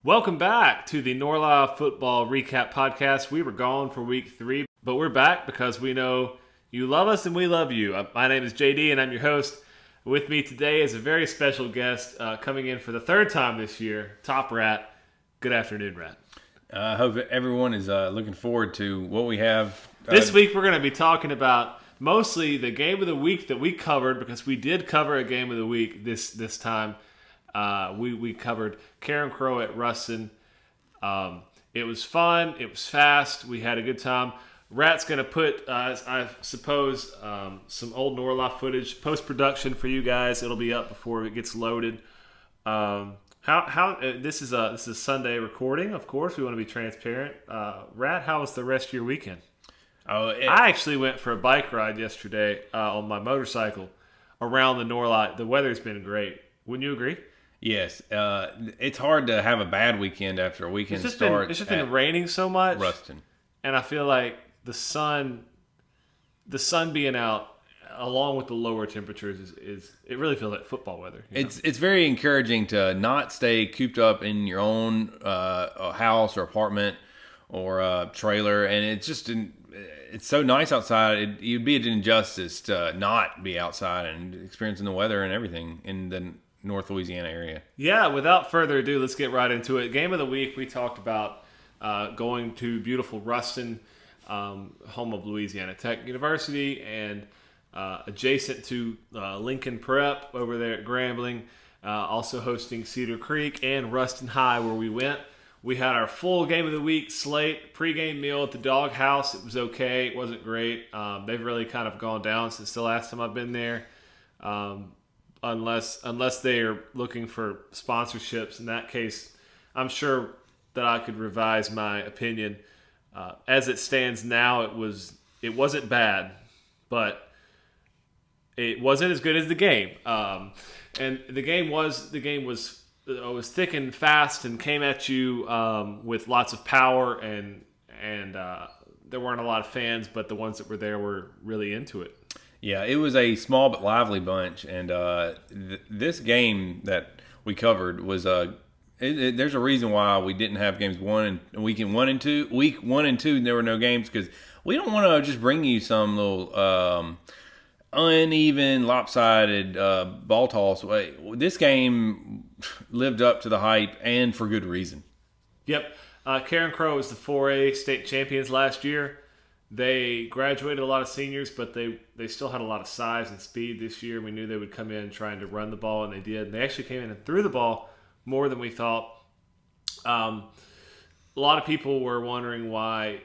Welcome back to the Norla Football Recap Podcast. We were gone for week 3, but we're back because we know you love us and we love you. My name is JD and I'm your host. With me today is a very special guest coming in for the third time this year, Top Rat. Good afternoon, Rat. I hope everyone is looking forward to what we have. This week we're going to be talking about mostly the game of the week that we covered, because we did cover a game of the week this time. We covered Carencro at Ruston. It was fun. It was fast. We had a good time. Rat's going to put, I suppose, some old Norla footage, post-production for you guys. It'll be up before it gets loaded. This is a Sunday recording, of course. We want to be transparent. Rat, how was the rest of your weekend? I actually went for a bike ride yesterday on my motorcycle around the Norla. The weather's been great. Wouldn't you agree? Yes. It's hard to have a bad weekend after a weekend It's just been raining so much. Ruston. And I feel like the sun being out, along with the lower temperatures, is it really feels like football weather. It's very encouraging to not stay cooped up in your own house or apartment or trailer, and it's so nice outside. You'd be an injustice to not be outside and experiencing the weather and everything in the North Louisiana area. Yeah, without further ado, let's get right into it. Game of the week, we talked about going to beautiful Ruston, home of Louisiana Tech University, and adjacent to Lincoln Prep over there at Grambling, also hosting Cedar Creek and Ruston High, where we went. We had our full game of the week slate, pregame meal at the Dog House. It was okay. It wasn't great. They've really kind of gone down since the last time I've been there. Unless they are looking for sponsorships. In that case, I'm sure that I could revise my opinion. As it stands now, it wasn't bad, but it wasn't as good as the game. And the game was thick and fast and came at you with lots of power, and there weren't a lot of fans, but the ones that were there were really into it. Yeah, it was a small but lively bunch, and this game that we covered was there's a reason why we didn't have games week 1 and 2. Week 1 and 2, there were no games because we don't want to just bring you some little uneven, lopsided ball toss. This game lived up to the hype, and for good reason. Yep, Carencro was the 4A state champions last year. They graduated a lot of seniors, but they still had a lot of size and speed this year. We knew they would come in trying to run the ball, and they did. And they actually came in and threw the ball more than we thought. A lot of people were wondering why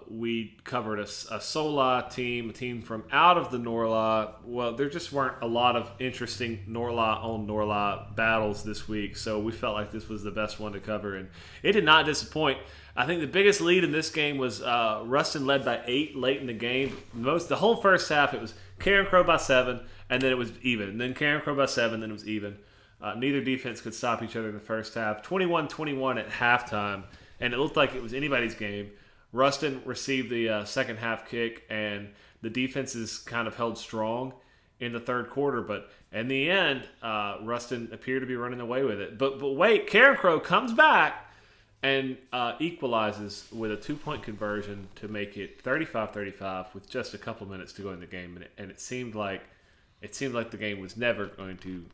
we covered a SOLA team, a team from out of the Norla. Well, there just weren't a lot of interesting Norla on Norla battles this week, so we felt like this was the best one to cover, and it did not disappoint. I think the biggest lead in this game was Ruston led by 8 late in the game. The whole first half, it was Carencro by 7, and then it was even. And then Carencro by 7, then it was even. Neither defense could stop each other in the first half. 21-21 at halftime, and it looked like it was anybody's game. Ruston received the second half kick, and the defenses kind of held strong in the third quarter. But in the end, Ruston appeared to be running away with it. But wait, Carencro comes back and equalizes with a 2-point conversion to make it 35-35 with just a couple minutes to go in the game, and it seemed like the game was never going to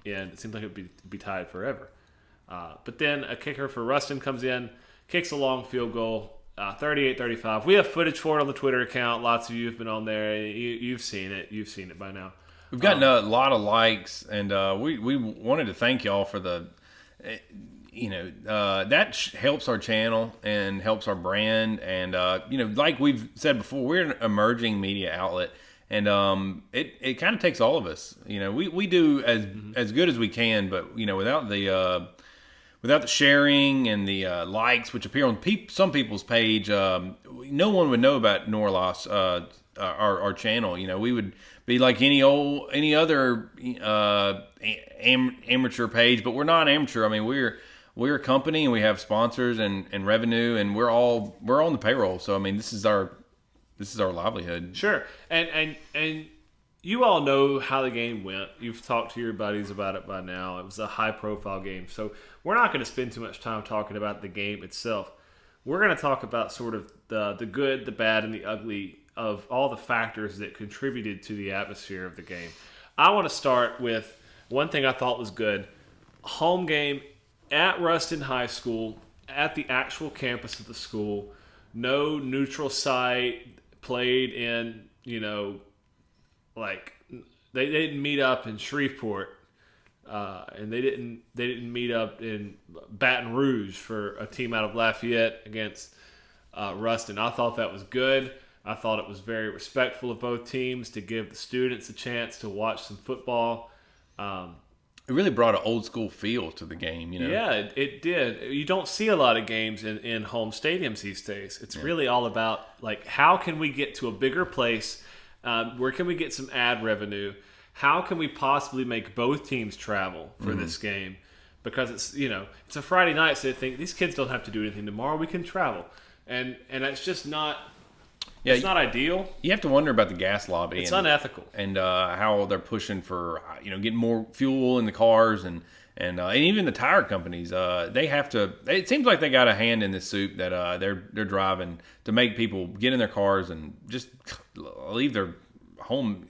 end. It seemed like it would be tied forever. But then a kicker for Ruston comes in, kicks a long field goal, 38-35. We have footage for it on the Twitter account. Lots of you have been on there. You've seen it. You've seen it by now. We've gotten a lot of likes, and we wanted to thank y'all for the. That helps our channel and helps our brand. And, like we've said before, we're an emerging media outlet. And it kind of takes all of us. We do as good as we can, but, without the sharing and the likes, which appear on some people's page, no one would know about Norlos, our channel. We would be like any other amateur page, but we're not amateur. I mean, we're a company, and we have sponsors and revenue, and we're on the payroll. So I mean, this is our livelihood. Sure, and you all know how the game went. You've talked to your buddies about it by now. It was a high-profile game, so we're not going to spend too much time talking about the game itself. We're going to talk about sort of the good, the bad, and the ugly of all the factors that contributed to the atmosphere of the game. I want to start with one thing I thought was good. Home game at Ruston High School, at the actual campus of the school. No neutral site, played in, like they didn't meet up in Shreveport, and they didn't meet up in Baton Rouge for a team out of Lafayette against Ruston. I thought that was good. I thought it was very respectful of both teams to give the students a chance to watch some football. It really brought an old school feel to the game, Yeah, it did. You don't see a lot of games in home stadiums these days. It's really all about, like, how can we get to a bigger place? Where can we get some ad revenue? How can we possibly make both teams travel for this game? Because it's a Friday night, so they think these kids don't have to do anything tomorrow. We can travel, and that's just not. Yeah, it's not ideal. You have to wonder about the gas lobby. It's unethical, and how they're pushing for getting more fuel in the cars and even the tire companies. They have to. It seems like they got a hand in this soup that they're driving to make people get in their cars and just leave their home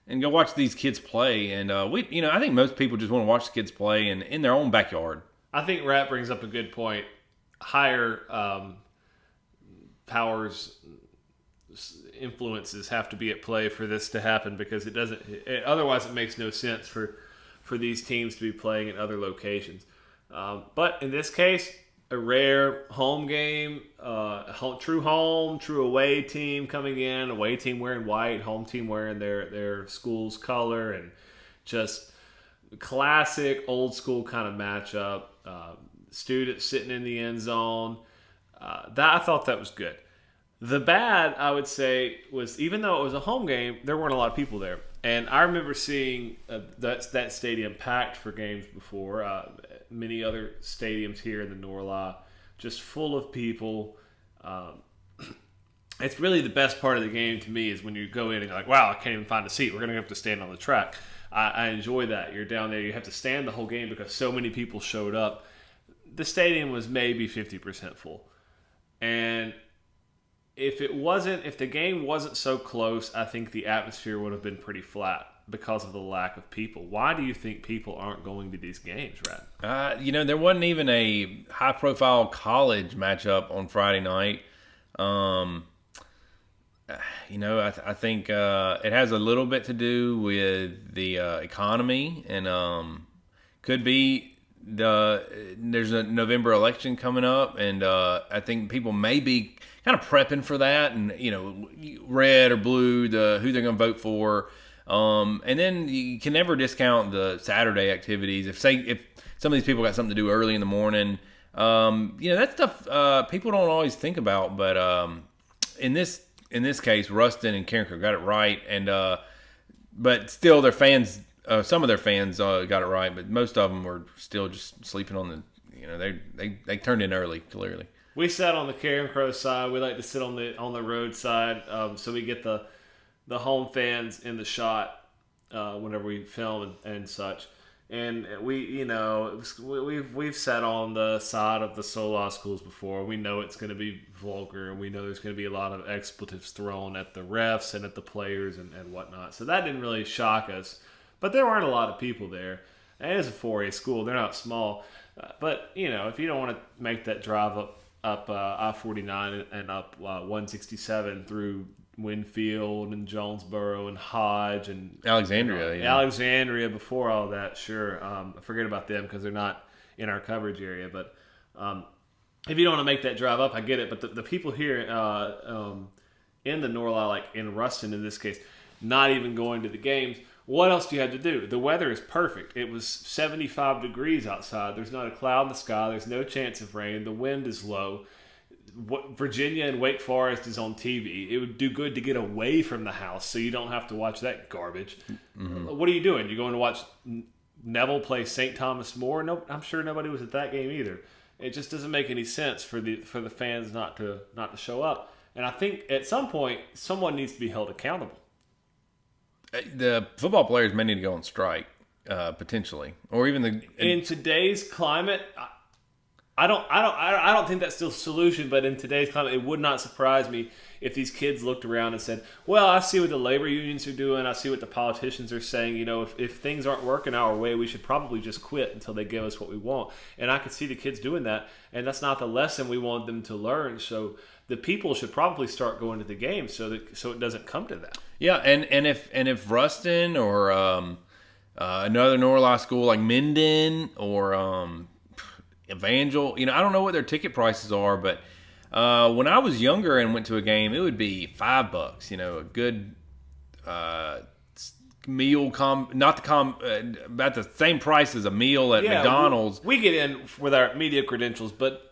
and go watch these kids play. And I think most people just want to watch the kids play in their own backyard. I think Rat brings up a good point. Higher powers. Influences have to be at play for this to happen, because otherwise it makes no sense for these teams to be playing in other locations. But in this case, a rare home game, true home, true away team coming in, away team wearing white, home team wearing their school's color, and just classic old school kind of matchup. Students sitting in the end zone. I thought that was good. The bad, I would say, was even though it was a home game, there weren't a lot of people there. And I remember seeing that stadium packed for games before. Many other stadiums here in the Norla, just full of people. It's really the best part of the game to me is when you go in and you're like, wow, I can't even find a seat. We're going to have to stand on the track. I enjoy that. You're down there. You have to stand the whole game because so many people showed up. The stadium was maybe 50% full. And if the game wasn't so close, I think the atmosphere would have been pretty flat because of the lack of people. Why do you think people aren't going to these games, Rad? There wasn't even a high-profile college matchup on Friday night. I think it has a little bit to do with the economy, and could be there's a November election coming up, and I think people may be kind of prepping for that, and red or blue, who they're going to vote for, and then you can never discount the Saturday activities. If some of these people got something to do early in the morning, that stuff people don't always think about. But in this case, Ruston and Carencro got it right, and but still their fans. Some of their fans got it right, but most of them were still just sleeping on the. They turned in early, clearly. We sat on the Carencro side. We like to sit on the road side, so we get the home fans in the shot whenever we film and such. And we've sat on the side of the Sola schools before. We know it's going to be vulgar, and we know there's going to be a lot of expletives thrown at the refs and at the players and whatnot. So that didn't really shock us. But there weren't a lot of people there. And it is a 4A school. They're not small. But, if you don't want to make that drive up I-49 and up 167 through Winfield and Jonesboro and Hodge and Alexandria. Alexandria before all that, sure. I forget about them because they're not in our coverage area. But if you don't want to make that drive up, I get it. But the people here in the Norla, like in Ruston in this case, not even going to the games, what else do you have to do? The weather is perfect. It was 75 degrees outside. There's not a cloud in the sky. There's no chance of rain. The wind is low. Virginia and Wake Forest is on TV. It would do good to get away from the house so you don't have to watch that garbage. Mm-hmm. What are you doing? You're going to watch Neville play St. Thomas More? No, I'm sure nobody was at that game either. It just doesn't make any sense for the fans not to show up. And I think at some point someone needs to be held accountable. the football players may need to go on strike, potentially, or even in today's climate. I don't think that's the solution. But in today's climate, it would not surprise me if these kids looked around and said, "Well, I see what the labor unions are doing. I see what the politicians are saying. You know, if things aren't working our way, we should probably just quit until they give us what we want." And I could see the kids doing that, and that's not the lesson we want them to learn. So the people should probably start going to the game so it doesn't come to that. Yeah, and if Ruston or another Norla school like Minden or Evangel, I don't know what their ticket prices are, but when I was younger and went to a game, it would be $5. A good meal, about the same price as a meal at McDonald's. We get in with our media credentials, but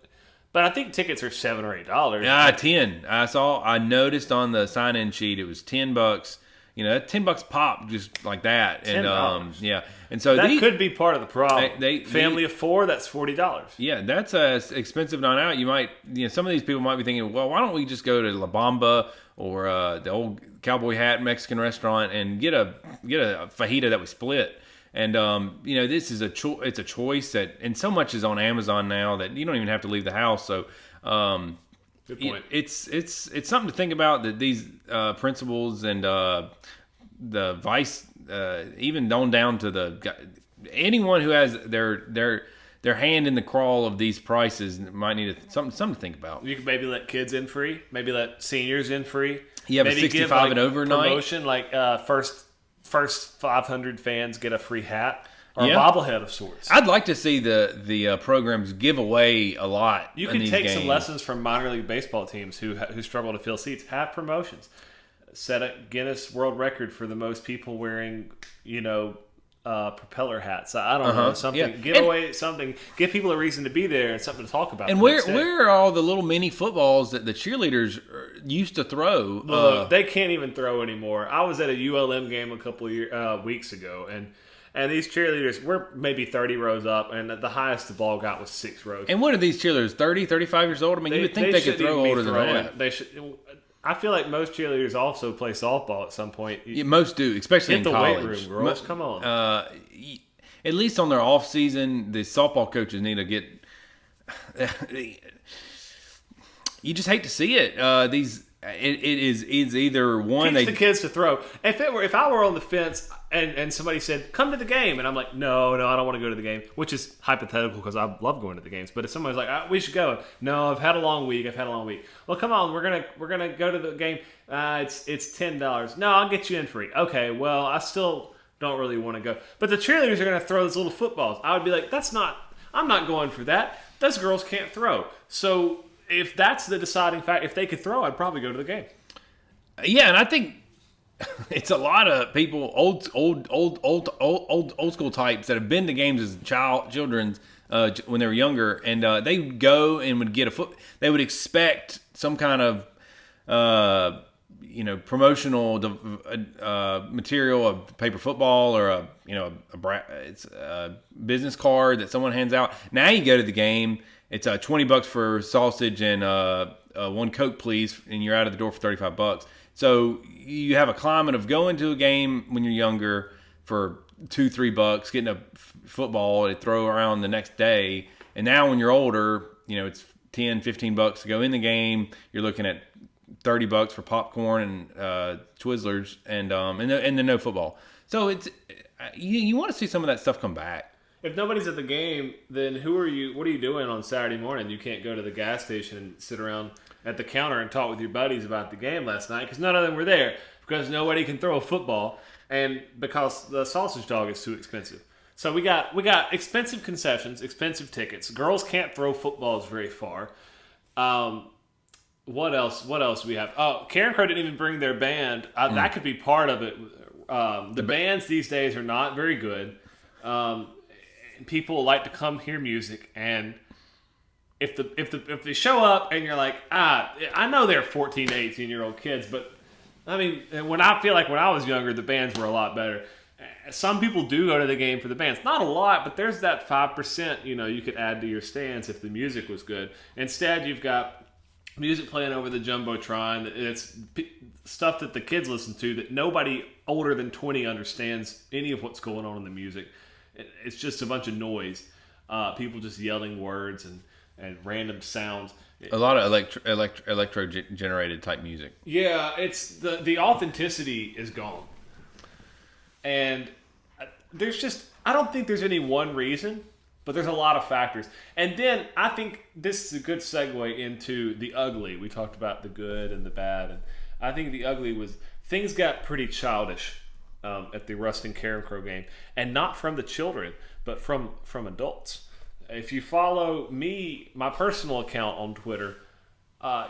I think tickets are $7 or $8. Yeah, 10. I noticed on the sign-in sheet it was $10. $10 pop just like that, and $10. And so that could be part of the problem. Family of 4, that's $40. Yeah, that's a expensive night out. You might, some of these people might be thinking, well, why don't we just go to La Bamba or the old Cowboy Hat Mexican restaurant and get a fajita that we split? And this is it's a choice that, and so much is on Amazon now that you don't even have to leave the house. So good point. It's something to think about, that these principals and the vice, even on down to anyone who has their hand in the crawl of these prices might need something to think about. You can maybe let kids in free, maybe let seniors in free. Yeah, maybe 65 give, and over night promotion, like first 500 fans get a free hat. Or a bobblehead of sorts. I'd like to see the programs give away a lot. You can take some lessons from minor league baseball teams who struggle to fill seats. Have promotions. Set a Guinness World Record for the most people wearing, propeller hats. I don't know, something. Yeah. Give away something. Give people a reason to be there and something to talk about. And where are all the little mini footballs that the cheerleaders used to throw? Look, they can't even throw anymore. I was at a ULM game a couple of weeks ago, and these cheerleaders were maybe 30 rows up, and the highest the ball got was 6 rows. And what are these cheerleaders, 30, 35 years old? I mean, you would think they could throw older than that. They should. I feel like most cheerleaders also play softball at some point. Yeah, most do, especially in college. Hit the weight room, girls. Come on. At least on their off season, the softball coaches need to get. You just hate to see it. It is either one teach the kids to throw. If I were on the fence and somebody said come to the game, and I'm like no, I don't want to go to the game, which is hypothetical because I love going to the games. But if somebody's like we should go, no, I've had a long week. Well, come on, we're gonna go to the game. It's $10. No, I'll get you in free. Okay, well I still don't really want to go. But the cheerleaders are gonna throw those little footballs. I would be like I'm not going for that. Those girls can't throw. So if that's the deciding factor, if they could throw, I'd probably go to the game. Yeah, and I think it's a lot of people, old school types that have been to games as children when they were younger, and they would go and would get they would expect some kind of promotional material, a paper football or a business card that someone hands out. Now you go to the game. It's $20 for sausage and one Coke, please, and you're out of the door for $35. So you have a climate of going to a game when you're younger for $2-3, getting a football to throw around the next day, and now when you're older, it's $10-15 to go in the game. You're looking at $30 for popcorn and Twizzlers, and then no football. So it's you want to see some of that stuff come back. If nobody's at the game, then who are you? What are you doing on Saturday morning? You can't go to the gas station and sit around at the counter and talk with your buddies about the game last night because none of them were there because nobody can throw a football and because the sausage dog is too expensive. So we got expensive concessions, expensive tickets. Girls can't throw footballs very far. What else do we have? Oh, Carencro didn't even bring their band. That could be part of it. The bands these days are not very good. People like to come hear music, and if they show up and you're like, I know they're 14 to 18-year-old kids, but I mean, when I was younger, the bands were a lot better. Some people do go to the game for the bands. Not a lot, but there's that 5%, you could add to your stands if the music was good. Instead, you've got music playing over the jumbotron. It's stuff that the kids listen to that nobody older than 20 understands any of what's going on in the music. It's just a bunch of noise. People just yelling words and random sounds. A lot of electro generated type music. Yeah, it's the authenticity is gone. And I don't think there's any one reason, but there's a lot of factors. And then I think this is a good segue into the ugly. We talked about the good and the bad. And I think the ugly was things got pretty childish at the Ruston Carencro game. And not from the children, but from adults. If you follow me, my personal account on Twitter,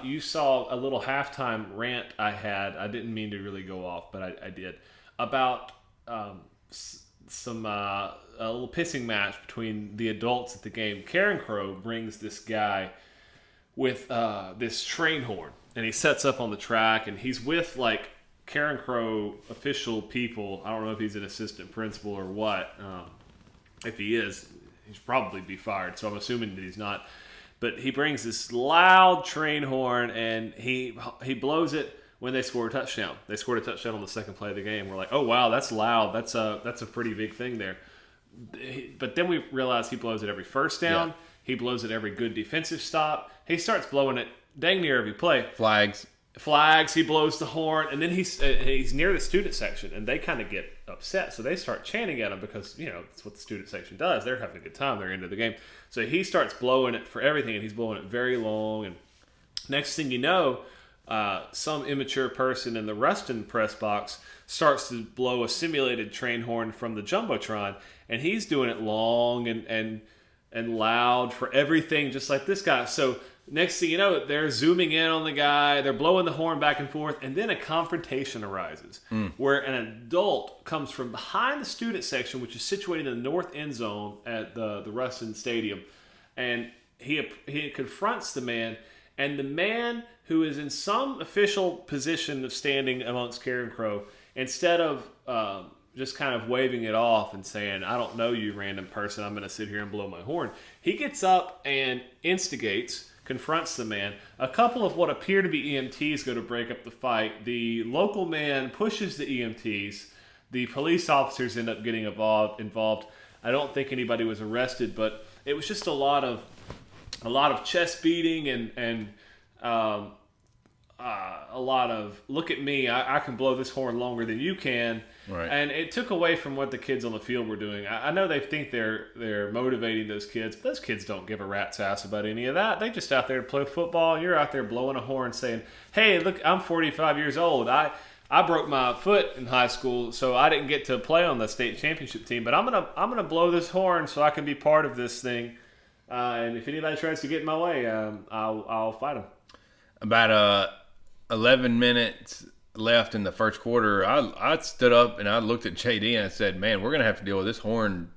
you saw a little halftime rant I had. I didn't mean to really go off, but I did. About a little pissing match between the adults at the game. Carencro brings this guy with this train horn, and he sets up on the track, and he's with like Carencro official people. I don't know if he's an assistant principal or what. If he is, he should probably be fired, so I'm assuming that he's not. But he brings this loud train horn, and he blows it when they score a touchdown. They scored a touchdown on the second play of the game. We're like, oh, wow, that's loud. That's a pretty big thing there. But then we realize he blows it every first down. Yeah. He blows it every good defensive stop. He starts blowing it dang near every play. Flags, he blows the horn, and then he's near the student section, and they kind of get upset, so they start chanting at him because, that's what the student section does. They're having a good time. They're into the game. So he starts blowing it for everything, and he's blowing it very long, and next thing you know, some immature person in the Ruston press box starts to blow a simulated train horn from the jumbotron, and he's doing it long and loud for everything, just like this guy. So next thing you know, they're zooming in on the guy, they're blowing the horn back and forth, and then a confrontation arises where an adult comes from behind the student section, which is situated in the north end zone at the Ruston Stadium, and he confronts the man, and the man who is in some official position of standing amongst Carencro, instead of just kind of waving it off and saying, I don't know you, random person, I'm going to sit here and blow my horn, he gets up and instigates, confronts the man. A couple of what appear to be EMTs go to break up the fight. The local man pushes the EMTs. The police officers end up getting involved. I don't think anybody was arrested, but it was just a lot of chest beating and a lot of, look at me, I can blow this horn longer than you can. Right. And it took away from what the kids on the field were doing. I know they think they're motivating those kids, but those kids don't give a rat's ass about any of that. They just out there to play football, and you're out there blowing a horn saying, hey, look, I'm 45 years old. I broke my foot in high school, so I didn't get to play on the state championship team, but I'm gonna blow this horn so I can be part of this thing. And if anybody tries to get in my way, I'll fight them. About 11 minutes left in the first quarter, I stood up and I looked at JD and I said, man, we're going to have to deal with this horn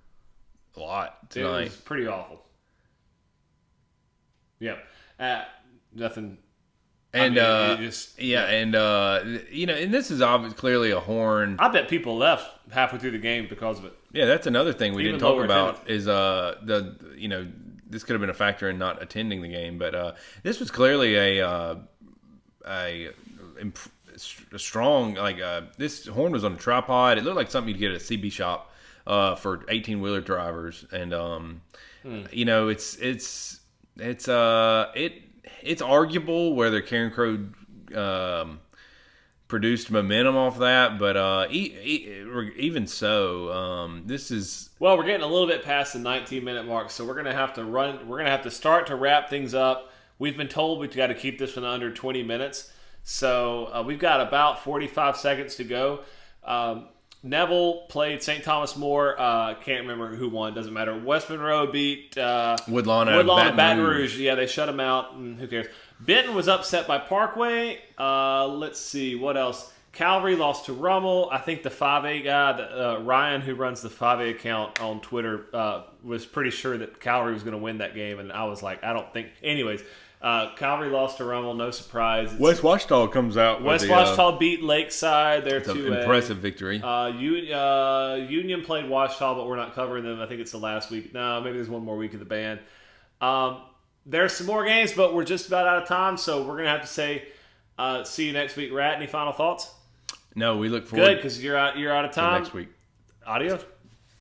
a lot tonight. It was pretty awful. Yeah. Nothing. And, and this is obviously clearly a horn. I bet people left halfway through the game because of it. Yeah, that's another thing we didn't talk about attendance. Is this could have been a factor in not attending the game, but this was clearly a strong, this horn was on a tripod. It looked like something you'd get at a CB shop for 18-wheeler drivers, and it's arguable whether Carencro produced momentum off that, but even so, this is... Well, we're getting a little bit past the 19-minute mark, so we're going to have to run. We're going to have to start to wrap things up. We've been told we've got to keep this one under 20 minutes, so we've got about 45 seconds to go. Neville played St. Thomas More. Can't remember who won. Doesn't matter. West Monroe beat Woodlawn at Baton Rouge. Yeah, they shut them out, and who cares? Benton was upset by Parkway. Let's see. What else? Calvary lost to Rummel. I think the 5A guy, Ryan, who runs the 5A account on Twitter, was pretty sure that Calvary was going to win that game, and I was like, I don't think. Anyways, Calvary lost to Rummel. No surprise. West Washita comes out. West Washita beat Lakeside. They're 2A. An impressive victory. Union played Washita, but we're not covering them. I think it's the last week. No, maybe there's one more week of the band. there's some more games, but we're just about out of time, so we're gonna have to say see you next week. Rat, any final thoughts? No, we look forward. Good, because you're out of to time. next week. Adios.